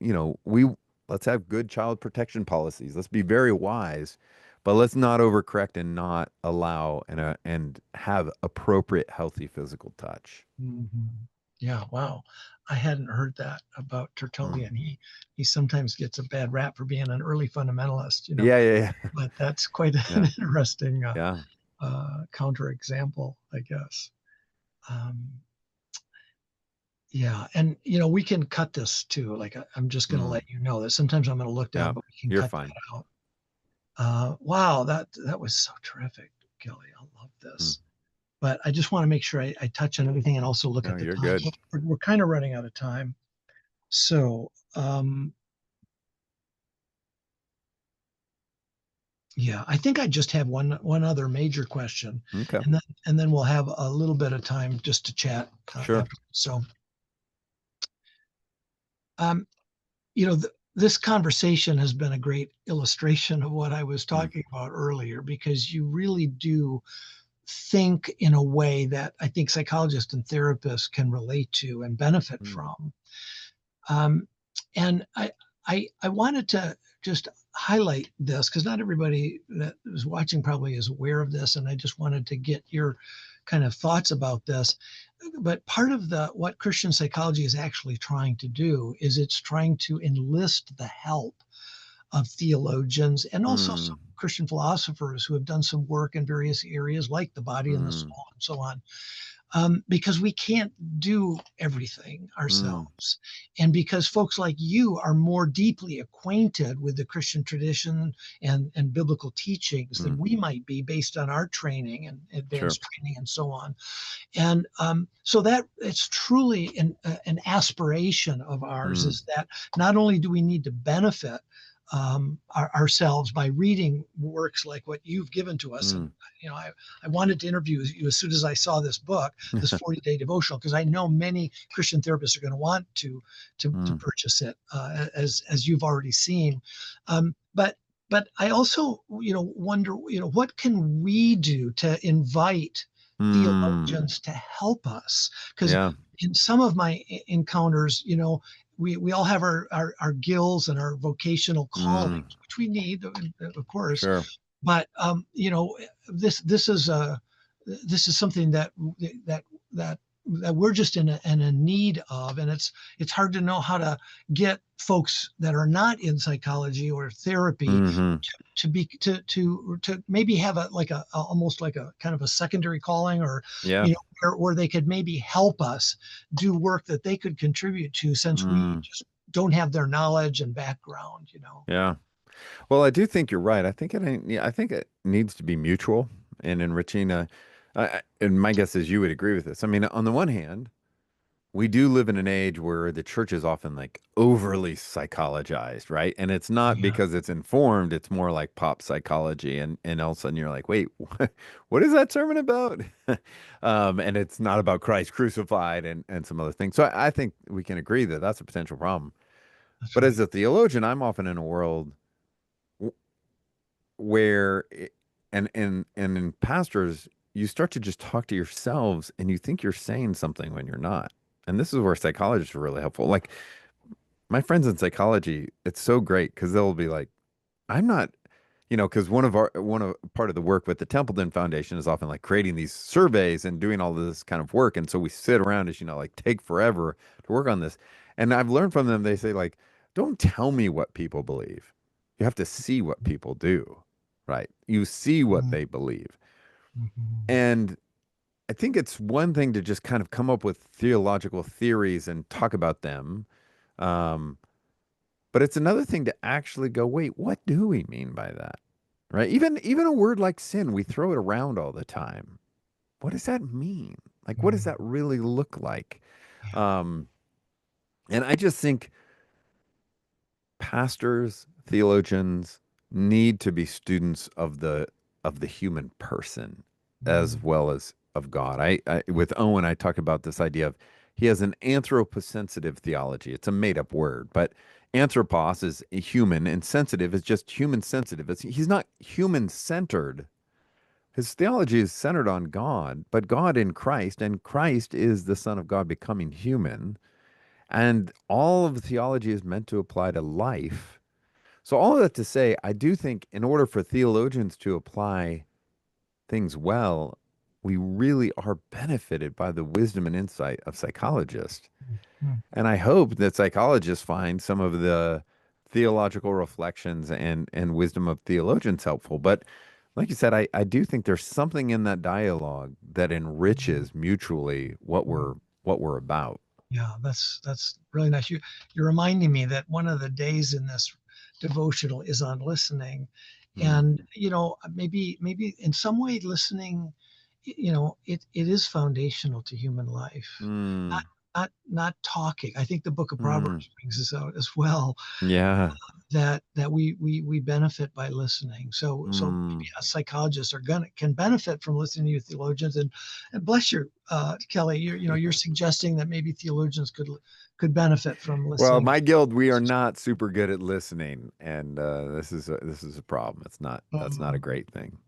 let's have good child protection policies. Let's be very wise, but let's not overcorrect and not allow and have appropriate healthy physical touch. mhm. Yeah, wow. I hadn't heard that about Mm. Tertullian. He sometimes gets a bad rap for being an early fundamentalist, Yeah, yeah, yeah. but that's quite an Yeah. interesting Yeah. counterexample, I guess. Um, yeah, and we can cut this too. Like I'm just going to Mm. let you know that sometimes I'm going to look Yeah. down, but we can You're cut fine. that out. Wow, that was so terrific, Kelly. I love Mm. this. But I just want to make sure I touch on everything and also look No, at the you're time. good. We're kind of running out of time. So, yeah, I think I just have one other major question, Okay. and then we'll have a little bit of time just to chat Sure. after. So, um, this conversation has been a great illustration of what I was Mm. talking about earlier, because you really do think in a way that I think psychologists and therapists can relate to and benefit Mm. from. Um, and I wanted to just highlight this because not everybody that is watching probably is aware of this, and I just wanted to get your kind of thoughts about this. But part of the what Christian psychology is actually trying to do is it's trying to enlist the help of theologians and also Mm, some Christian philosophers who have done some work in various areas like the body and the mm, soul and so on, because we can't do everything mm, ourselves. And because folks like you are more deeply acquainted with the Christian tradition and biblical teachings than mm. we might be based on our training and Sure. advanced training and so on. And so that it's truly an aspiration of ours Mm, is that not only do we need to benefit ourselves by reading works like what you've given to us. And, mm. I wanted to interview you as soon as I saw this book, this 40-day devotional, because I know many Christian therapists are going to want to Mm, purchase it, as you've already seen. But I also, wonder, what can we do to invite mm. theologians to help us? Because Yeah. in some of my encounters, we all have our gills and our vocational Mm. callings, which we need, of course. Sure. But this is something that that that we're just in a need of, and it's hard to know how to get folks that are not in psychology or therapy Hmm. to maybe have a almost like a kind of a secondary calling, or Yeah. where they could maybe help us do work that they could contribute to, since we Mm. just don't have their knowledge and background. Yeah. Well, I do think you're right. I think yeah, I think it needs to be mutual and enriching. And my guess is you would agree with this. I mean, on the one hand, we do live in an age where the church is often like overly psychologized, right? And it's not Yeah. because it's informed, it's more like pop psychology. And all of a sudden you're like, wait, what is that sermon about? And it's not about Christ crucified and some other things. So I think we can agree that that's a potential problem. That's But as right. a theologian, I'm often in a world where and in pastors you start to just talk to yourselves and you think you're saying something when you're not, and this is where psychologists are really helpful. Like my friends in psychology, it's so great because they'll be like, I'm not, because one of part of the work with the Templeton Foundation is often like creating these surveys and doing all this kind of work, and so we sit around as like take forever to work on this. And I've learned from them, they say like, don't tell me what people believe, you have to see what people do, right? You see what they believe. Mhm. And I think it's one thing to just kind of come up with theological theories and talk about them. um, but it's another thing to actually go, wait, what do we mean by that? Right? Even a word like sin, we throw it around all the time. What does that mean? Like, what does Mhm. that really look like? Yeah. Um, and I just think pastors, theologians need to be students of the human person as Mhm. well as of God. I with Owen, I talk about this idea of he has an anthroposensitive theology. It's a made-up word, but anthropos is a human and sensitive is just human sensitive. He's not human centered. His theology is centered on God, but God in Christ, and Christ is the Son of God becoming human. And all of the theology is meant to apply to life. So, all of that to say, I do think in order for theologians to apply things well, we really are benefited by the wisdom and insight of psychologists. Mhm. And I hope that psychologists find some of the theological reflections and wisdom of theologians helpful. But like you said, I do think there's something in that dialogue that Mhm. enriches mutually what we're about. Yeah, that's really nice. You're reminding me that one of the days in this devotional is on listening, Mm. and maybe in some way listening, it is foundational to human life. Not Mm. not talking. I think the Book of Mm. Proverbs brings this out as well, Yeah. that we benefit by listening. So Mm. maybe us psychologists can benefit from listening to you theologians, and bless you, Kelly. You're suggesting that maybe theologians could benefit from Well, listening. my guild, we are not super good at listening, and this is a problem. That's not a Um, great thing.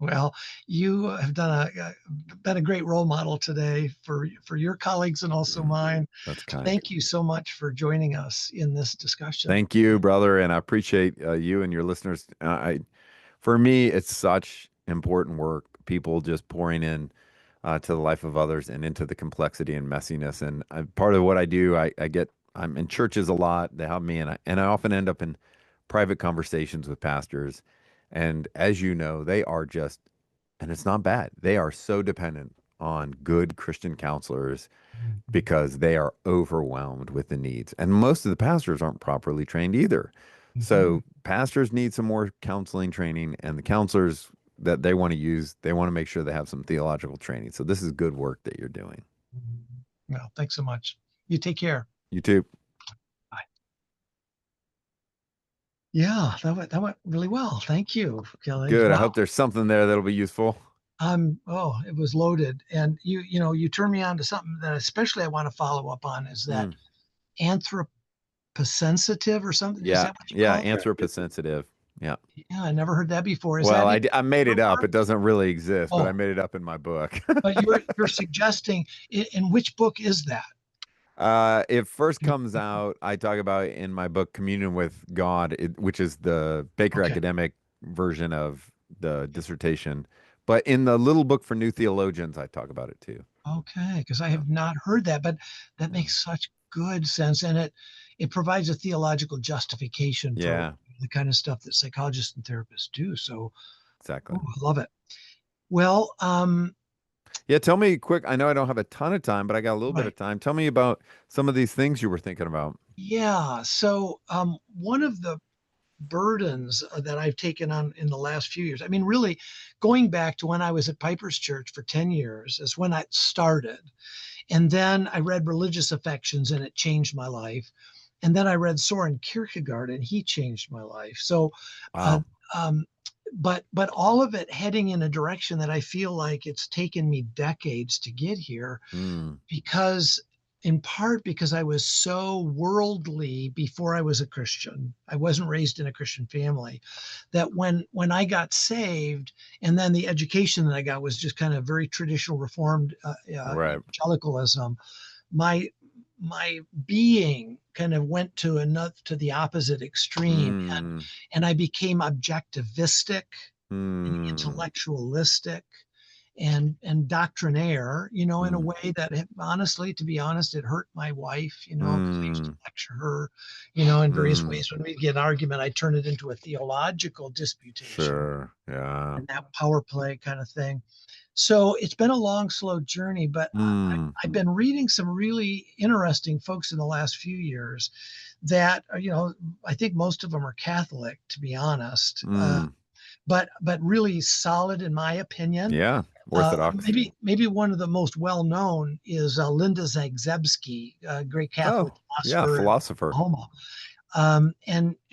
well, you have been a great role model today for your colleagues and also Mm. mine. That's kind. Thank you so much for joining us in this discussion. Thank you, brother, and I appreciate you and your listeners. For me, it's such important work. People just pouring in. to the life of others and into the complexity and messiness. And part of what I do, I'm in churches a lot. They help me, and I often end up in private conversations with pastors. And as you know, they are just, and it's not bad. They are so dependent on good Christian counselors Mhm. because they are overwhelmed with the needs. And most of the pastors aren't properly trained either. Mhm. So pastors need some more counseling training, and the counselors that they want to use, they want to make sure they have some theological training. So this is good work that you're doing. Mhm. Well, thanks so much. You take care. You too. Bye. Yeah, that went really well. Thank you, Kelly. Good. I Wow. hope there's something there that'll be useful. Oh, it was loaded. And you turned me on to something that especially I want to follow up on is that Mm. anthroposensitive or something. Is Yeah. that what you Yeah. call it? Anthroposensitive. Yeah. Yeah, I never heard that before. Is Well, that even I made a it up. word? It doesn't really exist, but I Oh, made it up in my book. but you're suggesting in which book is that? It first comes out, I talk about it in my book, Communion with God, which is the Baker Okay. academic version of the dissertation. But in the little book for new theologians, I talk about it too. Okay, because I Yeah. have not heard that, but that Yeah. makes such good sense, and it provides a theological justification for Yeah, the kind of stuff that psychologists and therapists do. So, exactly. oh, I love it. Well, Yeah, tell me quick. I know I don't have a ton of time, but I got a little bit right. of time. Tell me about some of these things you were thinking about. Yeah. So, one of the burdens that I've taken on in the last few years, I mean, really going back to when I was at Piper's Church for 10 years is when I started. And then I read Religious Affections and it changed my life. And then I read Soren Kierkegaard and he changed my life. So, uh, Wow. um, but all of it heading in a direction that I feel like it's taken me decades to get here Mm, because in part because I was so worldly before I was a Christian. I wasn't raised in a Christian family that when I got saved and then the education that I got was just kind of very traditional reformed right. evangelicalism, my my being kind of went to the opposite extreme Mm, and I became objectivistic and mm, intellectualistic and doctrinaire, in a mm, way that honestly, to be honest, it hurt my wife, because I used to mm, lecture her, in various mm. ways. When we get an argument, I turn it into a theological disputation Sure. Yeah. and that power play kind of thing. So it's been a long, slow journey, but Mm, I've been reading some really interesting folks in the last few years that, I think most of them are Catholic, to be honest, mm. but really solid in my opinion. Yeah. Orthodox. Maybe one of the most well known is Linda Zagzebski, a great Catholic Oh, yeah. philosopher in Philosopher. Oklahoma.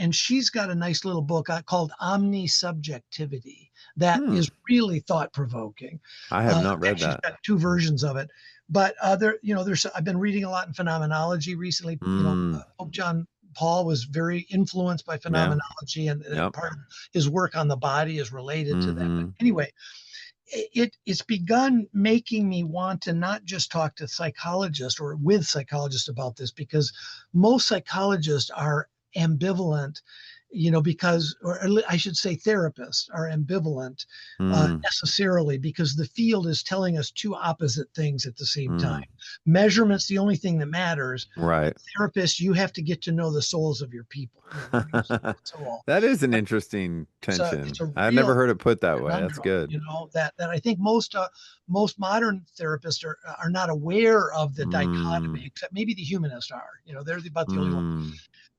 And she's got a nice little book called Omni Subjectivity that Hmm. is really thought provoking. I have not read She's that. got two versions of it, but there's I've been reading a lot in phenomenology recently. Mm. Pope John Paul was very influenced by Yeah. phenomenology, and Yep. part of his work on the body is related to that. But Mm-hmm. anyway, it's begun making me want to not just talk to psychologists or with psychologists about this because most psychologists are ambivalent, because, or I should say therapists are ambivalent Mm. necessarily because the field is telling us two opposite things at the same time. Mm. Measurement's the only thing that matters. Right. Therapists, you have to get to know the souls of your people, their soul. That is an interesting It's tension. a I never real heard it put that way. That's conundrum, good. that I think most modern therapists are not aware of the dichotomy, Mm. except maybe the humanists are. They're about the only one.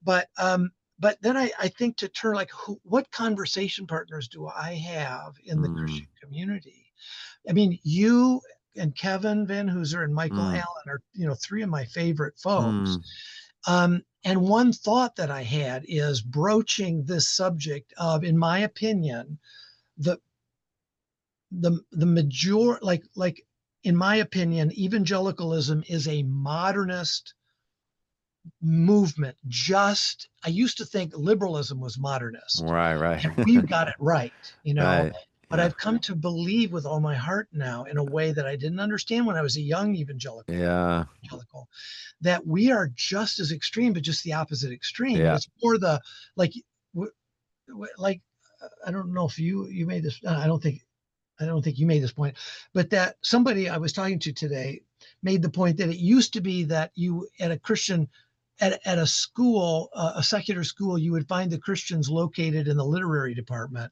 Mm. But then I think to turn like what conversation partners do I have in the Mm. Christian community? I mean, you and Kevin Van Hooser and Michael Mm. Allen are three of my favorite folks. Mm. And one thought that I had is broaching this subject of, in my opinion, the the major like in my opinion, evangelicalism is a modernist movement. Just I used to think liberalism was modernist, Right, right. and we've got it right, Right. But Yeah. I've come to believe with all my heart now, in a way that I didn't understand when I was a young Yeah. evangelical, that we are just as extreme, but just the opposite extreme. And Yeah. it's more the like, like I don't know if you made this. I don't think. I don't think you made this point, but that somebody I was talking to today made the point that it used to be that you at a Christian at a school, a secular school, you would find the Christians located in the literary department,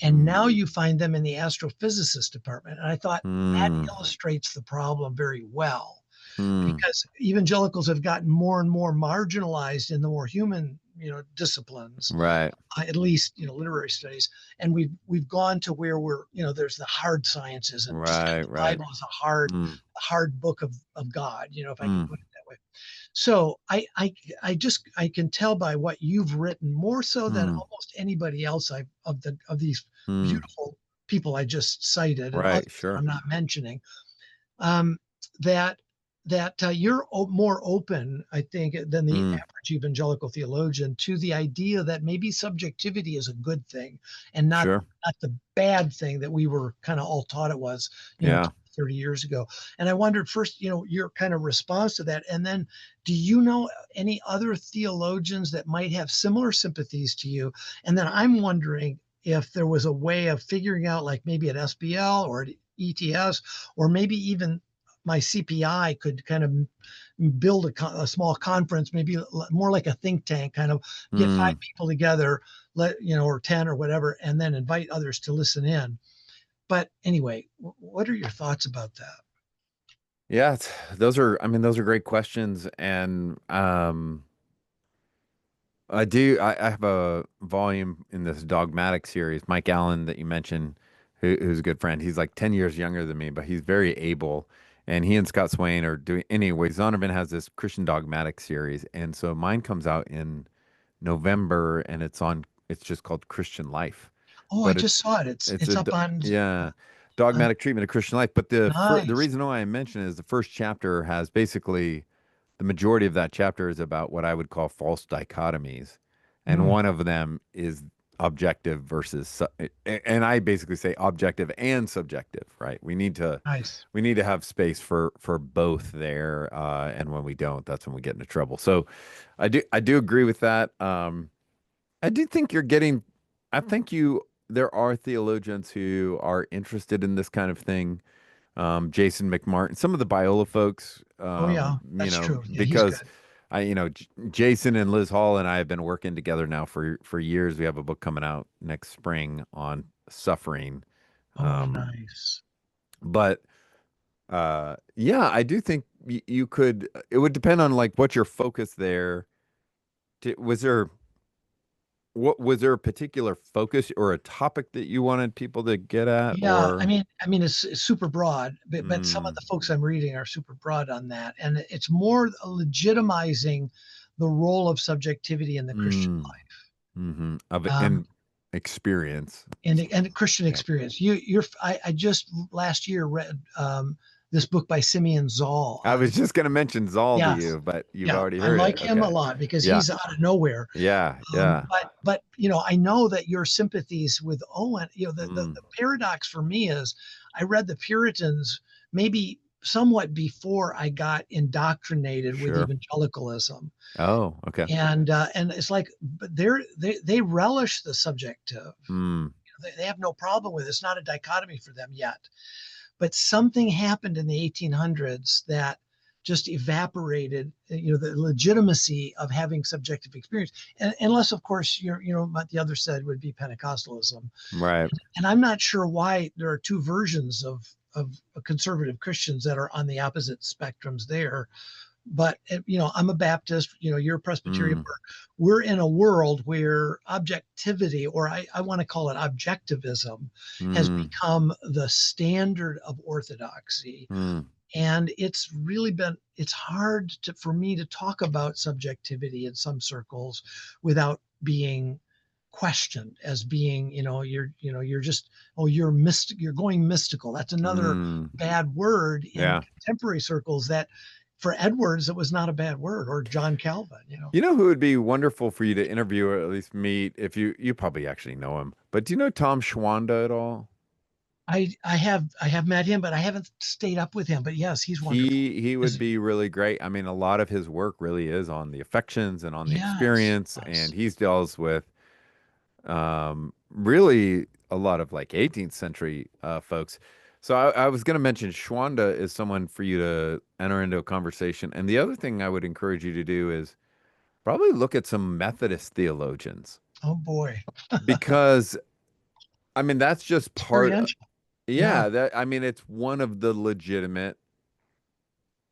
and Mm, now you find them in the astrophysicist department. And I thought that mm, illustrates the problem very well, mm. because evangelicals have gotten more and more marginalized in the more human, disciplines, Right, at least literary studies, and we've gone to where we're there's the hard sciences, and just like right, the right. Bible is Mm, a hard book of God, if I can mm, put it that way. So I can tell by what you've written, more so than mm, almost anybody else I've of these mm. beautiful people I just cited and Right, others that sure. I'm not mentioning, um, that you're more open, I think, than the Mm, average evangelical theologian to the idea that maybe subjectivity is a good thing, and sure. not the bad thing that we were kind of all taught it was, Yeah. 30 years ago. And I wondered first, your kind of response to that, and then do you know any other theologians that might have similar sympathies to you? And then I'm wondering if there was a way of figuring out, like maybe at SBL or at ETS, or maybe even my CPI could kind of build a small conference, maybe more like a think tank, kind of get five Mm. people together, or 10 or whatever, and then invite others to listen in. But anyway, what are your thoughts about that? Yeah, those are, I mean, those are great questions. And I have a volume in this dogmatic series, Mike Allen that you mentioned, who's a good friend. He's like 10 years younger than me, but he's very able. And he and Scott Swain are doing, anyway, Zondervan has this Christian dogmatic series. And so mine comes out in November and it's just called Christian Life. Oh, I But just saw it. It's it's it's up on yeah, on dogmatic treatment of Christian life. But the nice. reason why I mention it is the first chapter has basically the majority of that chapter is about what I would call false dichotomies, and Mm, one of them is objective versus and I basically say objective and subjective, right? nice. We need to have space for both there, and when we don't, that's when we get into trouble. So I do agree with that. I do think you're getting, I think there are theologians who are interested in this kind of thing. Jason McMartin, some of the Biola folks, Oh yeah, that's true. Yeah, he's because good. Jason and Liz Hall and I have been working together now for years. We have a book coming out next spring on suffering. Oh, Um, nice. but yeah, I do think you could, it would depend on like what your focus there. Was there, what was there a particular focus or a topic that you wanted people to get at Yeah, I or mean, it's super broad, but some of mm, the folks I'm reading are super broad on that, and it's more legitimizing the role of subjectivity in the Christian mm, of life, and experience? and Christian Yep. experience. I just last year read this book by Simeon Zoll I on was just going to mention Zal to yes, you, but you've yeah, already I heard it. like him a Okay. lot because Yeah. he's out of nowhere. Yeah. Yeah. But I know that your sympathies with Owen, Mm, the paradox for me is I read the Puritans maybe somewhat before I got indoctrinated with sure. evangelicalism, Oh, okay. and it's like, but they relish the subjective. Mm, They have no problem with it. It's not a dichotomy for them yet. But something happened in the 1800s that just evaporated, the legitimacy of having subjective experience. And unless, of course, what the other side would be Pentecostalism. right. And I'm not sure why there are two versions of conservative Christians that are on the opposite spectrums there. But I'm a Baptist. You're a Presbyterian. Mm, We're in a world where objectivity, or I want to call it objectivism, has mm, become the standard of orthodoxy. mm, And it's hard for me to talk about subjectivity in some circles without being questioned as being, you're just, oh, you're going mystical. That's another mm. bad word in Yeah. contemporary circles that for Edwards, it was not a bad word, or John Calvin. You know who would be wonderful for you to interview or at least meet if you probably actually know him, but do you know Tom Schwanda at all? I have met him, but I haven't stayed up with him. But yes, he's wonderful. He would Is be really great. I mean, a lot of his work really is on the affections and on the yes, experience, and yes. he deals with really. a lot of like 18th century folks. So I was going to mention Shwanda is someone for you to enter into a conversation. And the other thing I would encourage you to do is probably look at some Methodist theologians Oh boy. because I mean that's just part. Experiential. Yeah. Yeah, that I mean it's one of the legitimate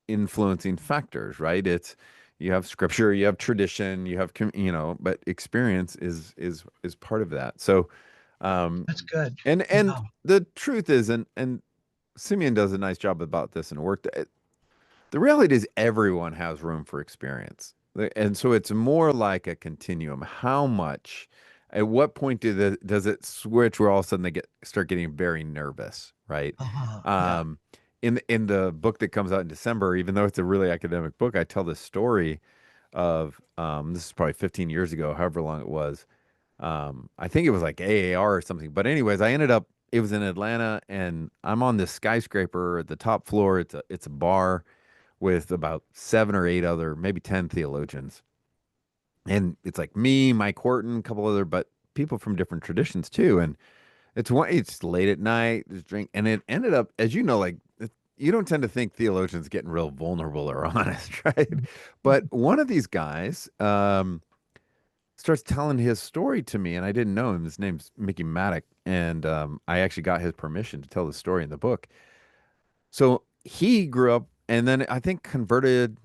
influencing factors, right? It's you have scripture, you have tradition, you have but experience is part of that. So, um, That's good. and Yeah. the truth is, and Simeon does a nice job about this in work. The reality is everyone has room for experience. And so it's more like a continuum. How much, at what point does it switch where all of a sudden they start getting very nervous, right? Yeah. Um, in the book that comes out in December, even though it's a really academic book, I tell this story of this is probably 15 years ago, however long it was. I think it was like AAR or something. But anyways, it was in Atlanta and I'm on this skyscraper at the top floor. It's a bar with about 7 or 8 other, maybe 10 theologians. And it's like me, Mike Horton, a couple other, but people from different traditions too. And it's late at night, there's drink, and it ended up, as you know, you don't tend to think theologians getting real vulnerable or honest, right? But one of these guys starts telling his story to me, and I didn't know him. His name's Mickey Maddock, and I actually got his permission to tell the story in the book. So he grew up and then I think converted,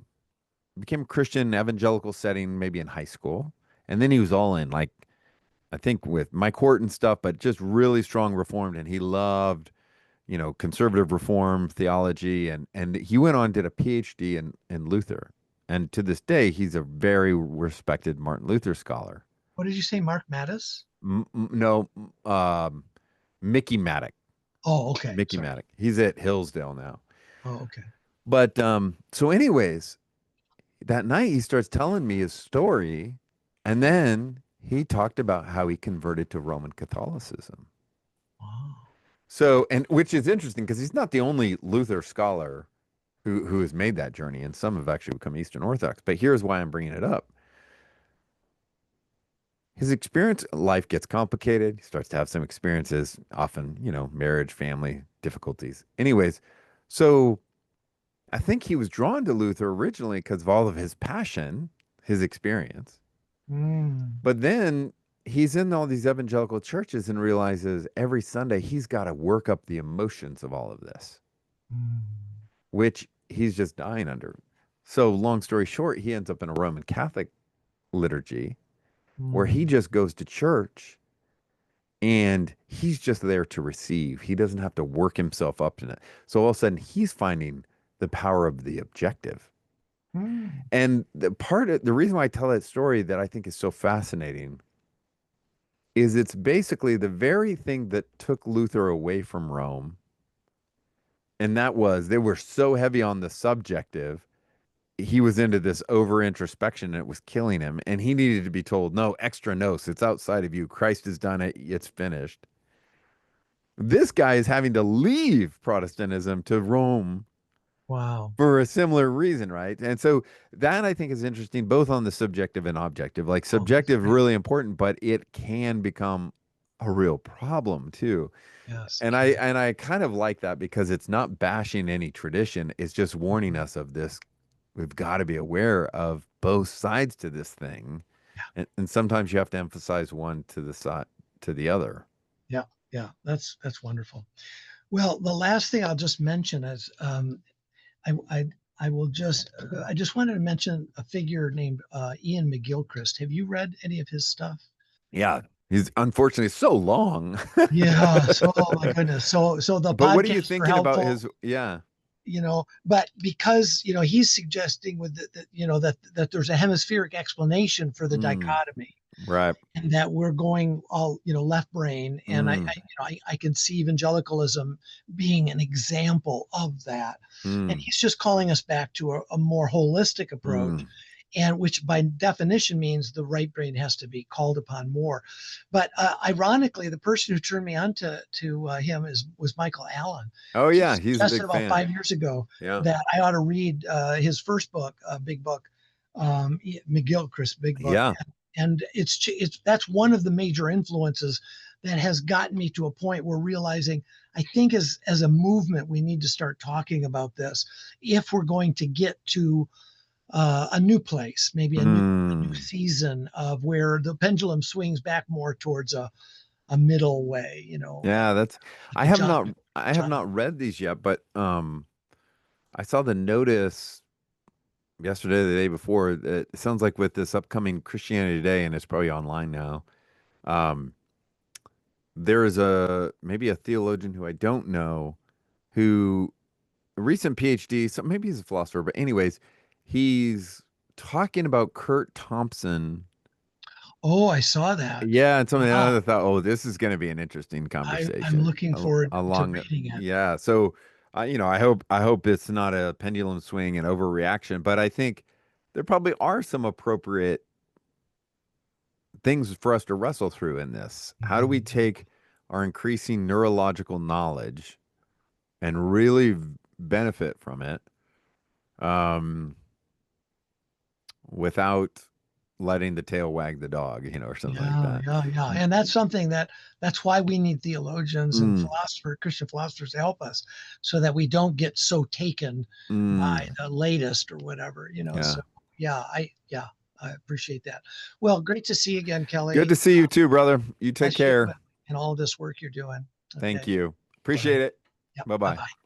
became a Christian evangelical setting, maybe in high school. And then he was all in, like, I think with Mike Horton stuff, but just really strong reformed. And he loved, conservative reform theology. And he went on, did a PhD in Luther. And to this day, he's a very respected Martin Luther scholar. What did you say, Mark Mattis? No, Mickey Maddock. Oh, okay. Mickey Sorry. Maddock. He's at Hillsdale now. Oh, okay. But so anyways, that night he starts telling me his story, and then he talked about how he converted to Roman Catholicism. Wow. So, and which is interesting because he's not the only Luther scholar who has made that journey, and some have actually become Eastern Orthodox. But here's why I'm bringing it up. His experience, life gets complicated. He starts to have some experiences, often, marriage, family difficulties. Anyways, so I think he was drawn to Luther originally because of all of his passion, his experience. Mm, But then he's in all these evangelical churches and realizes every Sunday he's got to work up the emotions of all of this, mm, which he's just dying under. So, long story short, he ends up in a Roman Catholic liturgy where he mm, just goes to church and he's just there to receive. He doesn't have to work himself up in it. So, all of a sudden, he's finding the power of the objective. mm, And the reason why I tell that story that I think is so fascinating is it's basically the very thing that took Luther away from Rome. And that was they were so heavy on the subjective. He was into this over introspection and it was killing him. And he needed to be told, no, extra nos, it's outside of you. Christ has done it. It's finished. This guy is having to leave Protestantism to Rome wow. for a similar reason, right? And so that I think is interesting, both on the subjective and objective. Like Oh, subjective, yeah. really important, but it can become a real problem too. Yes, it And I can. and I kind of like that because it's not bashing any tradition. It's just warning Mhm. us of this. We've got to be aware of both sides to this thing. Yeah. And sometimes you have to emphasize one to the side to the other. Yeah. Yeah. That's wonderful. Well, the last thing I'll just mention is I, I I just wanted to mention a figure named Ian McGilchrist. Have you read any of his stuff? Yeah. He's unfortunately so long. Yeah. So, oh my goodness. So the But what are you podcasts are thinking about helpful, his yeah. but because he's suggesting with that there's a hemispheric explanation for the Mm, dichotomy, right. and that we're going all left brain, and Mm, I can see evangelicalism being an example of that, and mm, he's just calling us back to a more holistic approach, mm. and which by definition means the right brain has to be called upon more. But ironically, the person who turned me on to him was Michael Allen. Oh He yeah, he's a suggested big about fan. 5 years ago Yeah. that I ought to read his first book, big book, McGilchrist, big book. Yeah. And it's that's one of the major influences that has gotten me to a point where realizing I think as a movement we need to start talking about this if we're going to get to a new place, maybe a new Mm. season of where the pendulum swings back more towards a middle way, Yeah, that's like a I have John not read these yet, but I saw the notice yesterday, or the day before. That it sounds like with this upcoming Christianity Day, and it's probably online now. Um, there is maybe a theologian who I don't know who a recent PhD, so maybe he's a philosopher, but anyways, he's talking about Kurt Thompson. Oh, I saw that. Yeah, and something Yeah, I thought, oh, this is going to be an interesting I'm conversation looking forward to along. reading it. Yeah, so I hope it's not a pendulum swing and overreaction, but I think there probably are some appropriate things for us to wrestle through in this. How do we Mhm. take our increasing neurological knowledge and really benefit from it, um, without letting the tail wag the dog, or something like Yeah, that? yeah, yeah. And that's something that's why we need theologians and Mm, Christian philosophers to help us so that we don't get so taken by mm, the latest or whatever, yeah. So yeah, I appreciate that. Well, great to see you again, Good Kelly. to see you too, brother. You take Bless you care. and all this work you're doing. Thank Okay. you. All right. Appreciate it. Yep. Bye Bye bye. bye.